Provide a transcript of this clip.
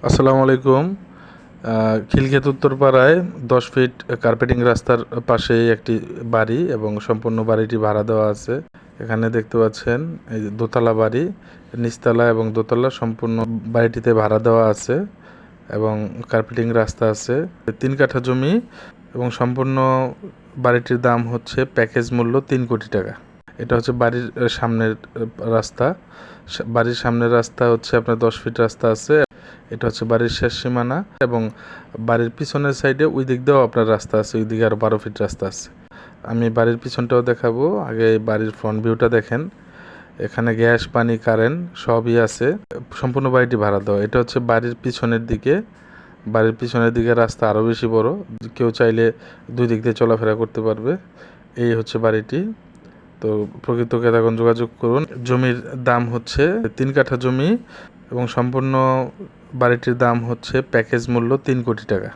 আসসালামু আলাইকুম। Khilkhet উত্তরপাড়ায় ১০ fit carpeting রাস্তার পাশেই একটি বাড়ি এবং সম্পূর্ণ বাড়িটি ভাড়া দেওয়া আছে। এখানে দেখতে পাচ্ছেন এই যে দোতলা বাড়ি, নিচতলা এবং দোতলা সম্পূর্ণ বাড়িটিতে ভাড়া দেওয়া আছে এবং কার্পেটিং রাস্তা আছে। ৩ কাঠা জমি এবং সম্পূর্ণ বাড়িটির দাম হচ্ছে প্যাকেজ মূল্য ৩ কোটি টাকা। এটা হচ্ছে বাড়ির সামনের রাস্তা। বাড়ির সামনের রাস্তা হচ্ছে আপনার ১০ ফিট রাস্তা আছে। এটা হচ্ছে বাড়ির শেষ সীমানা এবং বাড়ির পিছনের সাইডে ওই দিক দিয়েও আপনার রাস্তা আছে, ওই দিকে আরও ১২ ফিট রাস্তা আছে। আমি বাড়ির পিছনটাও দেখাবো, আগে বাড়ির ফ্রন্ট ভিউটা দেখেন। এখানে গ্যাস, পানি, কারেন্ট সবই আছে। সম্পূর্ণ বাড়িটি ভাড়া দেওয়া। এটা হচ্ছে বাড়ির পিছনের দিকে। বাড়ির পিছনের দিকে রাস্তা আরও বেশি বড়, কেউ চাইলে দুই দিক দিয়ে চলাফেরা করতে পারবে। এই হচ্ছে বাড়িটি। তো প্রকৃত ক্রেতাগণ যোগাযোগ করুন। জমির দাম হচ্ছে ৩ কাঠা জমি এবং সম্পূর্ণ বাড়িটির দাম হচ্ছে প্যাকেজ মূল্য ৩ কোটি টাকা।